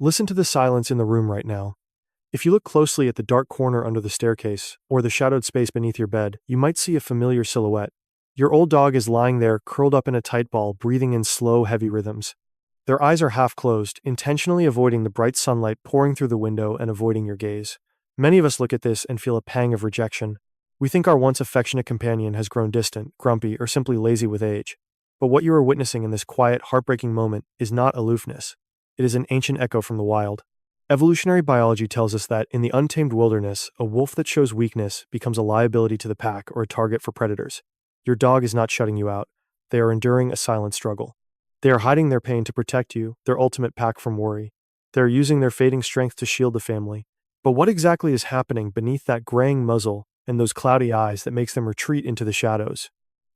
Listen to the silence in the room right now. If you look closely at the dark corner under the staircase, or the shadowed space beneath your bed, you might see a familiar silhouette. Your old dog is lying there, curled up in a tight ball, breathing in slow, heavy rhythms. Their eyes are half closed, intentionally avoiding the bright sunlight pouring through the window and avoiding your gaze. Many of us look at this and feel a pang of rejection. We think our once affectionate companion has grown distant, grumpy, or simply lazy with age. But what you are witnessing in this quiet, heartbreaking moment is not aloofness. It is an ancient echo from the wild. Evolutionary biology tells us that, in the untamed wilderness, a wolf that shows weakness becomes a liability to the pack or a target for predators. Your dog is not shutting you out. They are enduring a silent struggle. They are hiding their pain to protect you, their ultimate pack from worry. They are using their fading strength to shield the family. But what exactly is happening beneath that graying muzzle and those cloudy eyes that makes them retreat into the shadows?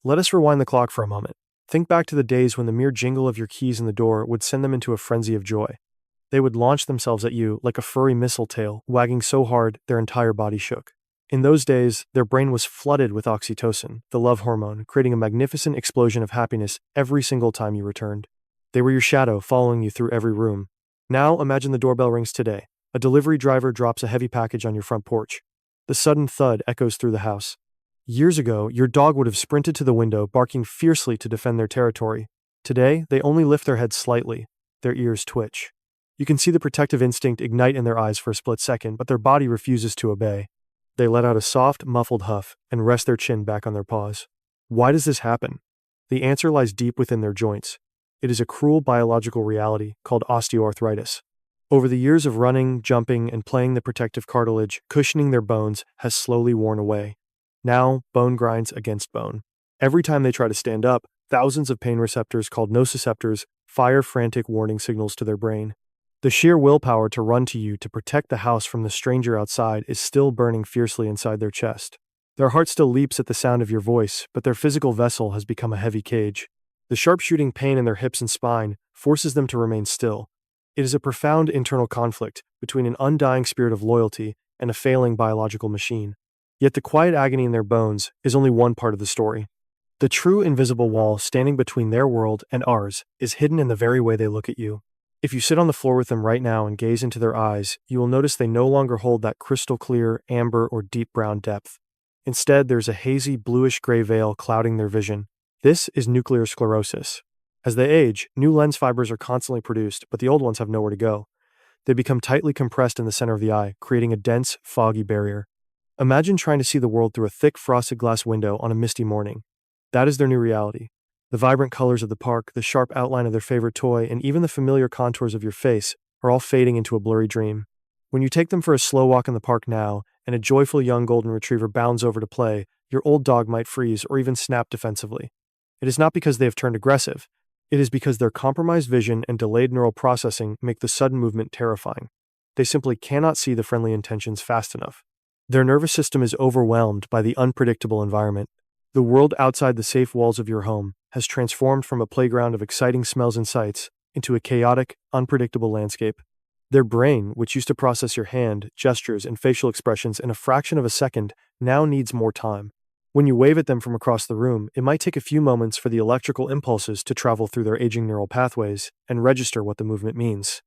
Let us rewind the clock for a moment. Think back to the days when the mere jingle of your keys in the door would send them into a frenzy of joy. They would launch themselves at you like a furry missile tail, wagging so hard their entire body shook. In those days, their brain was flooded with oxytocin, the love hormone, creating a magnificent explosion of happiness every single time you returned. They were your shadow, following you through every room. Now, imagine the doorbell rings today. A delivery driver drops a heavy package on your front porch. The sudden thud echoes through the house. Years ago, your dog would have sprinted to the window, barking fiercely to defend their territory. Today, they only lift their heads slightly. Their ears twitch. You can see the protective instinct ignite in their eyes for a split second, but their body refuses to obey. They let out a soft, muffled huff and rest their chin back on their paws. Why does this happen? The answer lies deep within their joints. It is a cruel biological reality called osteoarthritis. Over the years of running, jumping, and playing, the protective cartilage cushioning their bones has slowly worn away. Now, bone grinds against bone. Every time they try to stand up, thousands of pain receptors called nociceptors fire frantic warning signals to their brain. The sheer willpower to run to you to protect the house from the stranger outside is still burning fiercely inside their chest. Their heart still leaps at the sound of your voice, but their physical vessel has become a heavy cage. The sharp-shooting pain in their hips and spine forces them to remain still. It is a profound internal conflict between an undying spirit of loyalty and a failing biological machine. Yet the quiet agony in their bones is only one part of the story. The true invisible wall standing between their world and ours is hidden in the very way they look at you. If you sit on the floor with them right now and gaze into their eyes, you will notice they no longer hold that crystal clear, amber, or deep brown depth. Instead, there's a hazy, bluish-gray veil clouding their vision. This is nuclear sclerosis. As they age, new lens fibers are constantly produced, but the old ones have nowhere to go. They become tightly compressed in the center of the eye, creating a dense, foggy barrier. Imagine trying to see the world through a thick, frosted glass window on a misty morning. That is their new reality. The vibrant colors of the park, the sharp outline of their favorite toy, and even the familiar contours of your face are all fading into a blurry dream. When you take them for a slow walk in the park now, and a joyful young golden retriever bounds over to play, your old dog might freeze or even snap defensively. It is not because they have turned aggressive. It is because their compromised vision and delayed neural processing make the sudden movement terrifying. They simply cannot see the friendly intentions fast enough. Their nervous system is overwhelmed by the unpredictable environment. The world outside the safe walls of your home has transformed from a playground of exciting smells and sights into a chaotic, unpredictable landscape. Their brain, which used to process your hand, gestures, and facial expressions in a fraction of a second, now needs more time. When you wave at them from across the room, it might take a few moments for the electrical impulses to travel through their aging neural pathways and register what the movement means.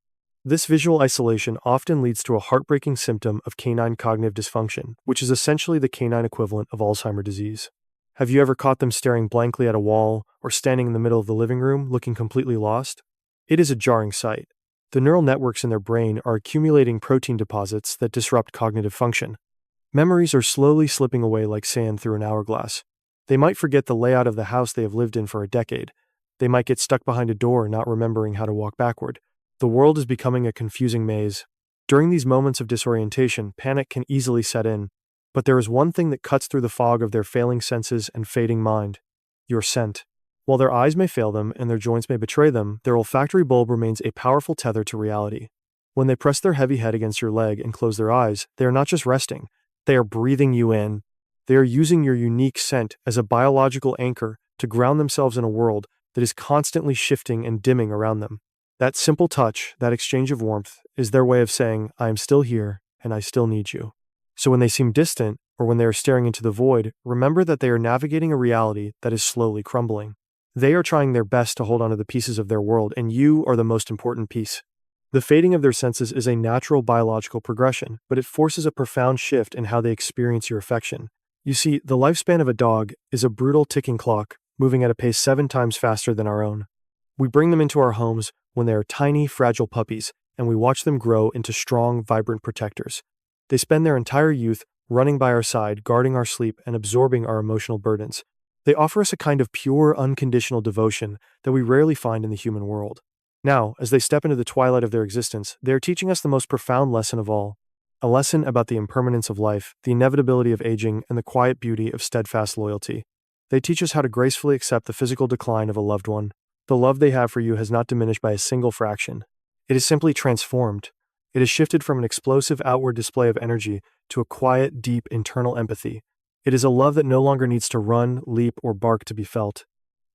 This visual isolation often leads to a heartbreaking symptom of canine cognitive dysfunction, which is essentially the canine equivalent of Alzheimer's disease. Have you ever caught them staring blankly at a wall or standing in the middle of the living room looking completely lost? It is a jarring sight. The neural networks in their brain are accumulating protein deposits that disrupt cognitive function. Memories are slowly slipping away like sand through an hourglass. They might forget the layout of the house they have lived in for a decade. They might get stuck behind a door not remembering how to walk backward. The world is becoming a confusing maze. During these moments of disorientation, panic can easily set in. But there is one thing that cuts through the fog of their failing senses and fading mind: your scent. While their eyes may fail them and their joints may betray them, their olfactory bulb remains a powerful tether to reality. When they press their heavy head against your leg and close their eyes, they are not just resting, they are breathing you in. They are using your unique scent as a biological anchor to ground themselves in a world that is constantly shifting and dimming around them. That simple touch, that exchange of warmth, is their way of saying, I am still here and I still need you. So when they seem distant, or when they are staring into the void, remember that they are navigating a reality that is slowly crumbling. They are trying their best to hold onto the pieces of their world, and you are the most important piece. The fading of their senses is a natural biological progression, but it forces a profound shift in how they experience your affection. You see, the lifespan of a dog is a brutal ticking clock, moving at a pace 7 times faster than our own. We bring them into our homes when they are tiny, fragile puppies, and we watch them grow into strong, vibrant protectors. They spend their entire youth running by our side, guarding our sleep, and absorbing our emotional burdens. They offer us a kind of pure, unconditional devotion that we rarely find in the human world. Now, as they step into the twilight of their existence, they are teaching us the most profound lesson of all. A lesson about the impermanence of life, the inevitability of aging, and the quiet beauty of steadfast loyalty. They teach us how to gracefully accept the physical decline of a loved one. The love they have for you has not diminished by a single fraction. It is simply transformed. It has shifted from an explosive outward display of energy to a quiet, deep, internal empathy. It is a love that no longer needs to run, leap, or bark to be felt.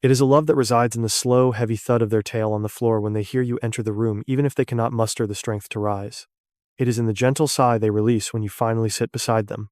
It is a love that resides in the slow, heavy thud of their tail on the floor when they hear you enter the room, even if they cannot muster the strength to rise. It is in the gentle sigh they release when you finally sit beside them.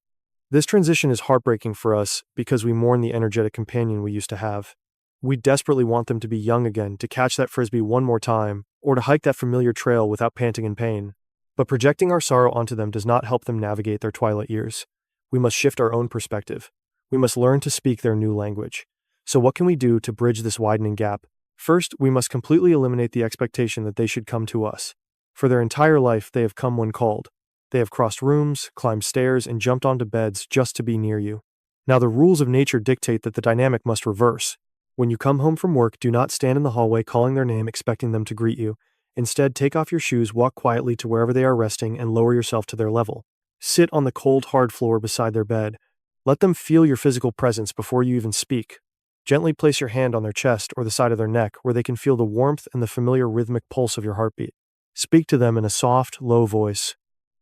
This transition is heartbreaking for us because we mourn the energetic companion we used to have. We desperately want them to be young again, to catch that frisbee one more time, or to hike that familiar trail without panting in pain. But projecting our sorrow onto them does not help them navigate their twilight years. We must shift our own perspective. We must learn to speak their new language. So what can we do to bridge this widening gap? First, we must completely eliminate the expectation that they should come to us. For their entire life, they have come when called. They have crossed rooms, climbed stairs, and jumped onto beds just to be near you. Now the rules of nature dictate that the dynamic must reverse. When you come home from work, do not stand in the hallway calling their name expecting them to greet you. Instead, take off your shoes, walk quietly to wherever they are resting, and lower yourself to their level. Sit on the cold, hard floor beside their bed. Let them feel your physical presence before you even speak. Gently place your hand on their chest or the side of their neck where they can feel the warmth and the familiar rhythmic pulse of your heartbeat. Speak to them in a soft, low voice.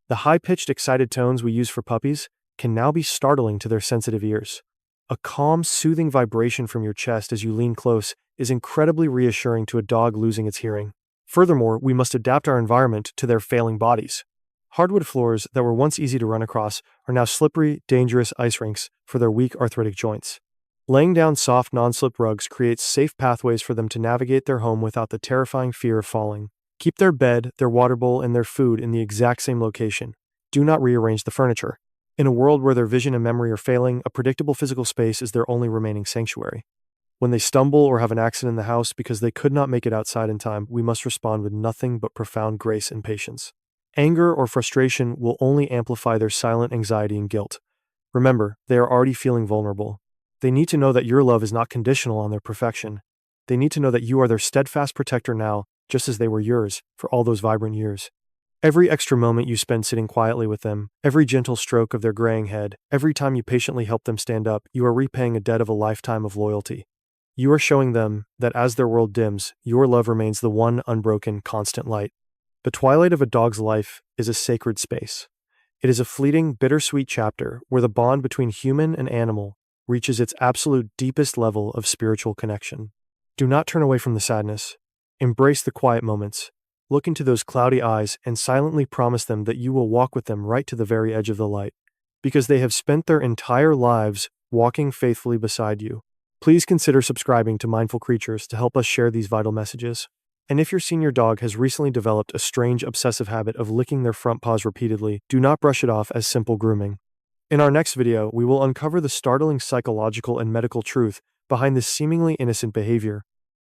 The high-pitched, excited tones we use for puppies can now be startling to their sensitive ears. A calm, soothing vibration from your chest as you lean close is incredibly reassuring to a dog losing its hearing. Furthermore, we must adapt our environment to their failing bodies. Hardwood floors that were once easy to run across are now slippery, dangerous ice rinks for their weak arthritic joints. Laying down soft, non-slip rugs creates safe pathways for them to navigate their home without the terrifying fear of falling. Keep their bed, their water bowl, and their food in the exact same location. Do not rearrange the furniture. In a world where their vision and memory are failing, a predictable physical space is their only remaining sanctuary. When they stumble or have an accident in the house because they could not make it outside in time, we must respond with nothing but profound grace and patience. Anger or frustration will only amplify their silent anxiety and guilt. Remember, they are already feeling vulnerable. They need to know that your love is not conditional on their perfection. They need to know that you are their steadfast protector now, just as they were yours for all those vibrant years. Every extra moment you spend sitting quietly with them, every gentle stroke of their graying head, every time you patiently help them stand up, you are repaying a debt of a lifetime of loyalty. You are showing them that as their world dims, your love remains the one unbroken, constant light. The twilight of a dog's life is a sacred space. It is a fleeting, bittersweet chapter where the bond between human and animal reaches its absolute deepest level of spiritual connection. Do not turn away from the sadness. Embrace the quiet moments. Look into those cloudy eyes and silently promise them that you will walk with them right to the very edge of the light, because they have spent their entire lives walking faithfully beside you. Please consider subscribing to Mindful Creatures to help us share these vital messages. And if your senior dog has recently developed a strange obsessive habit of licking their front paws repeatedly, do not brush it off as simple grooming. In our next video, we will uncover the startling psychological and medical truth behind this seemingly innocent behavior.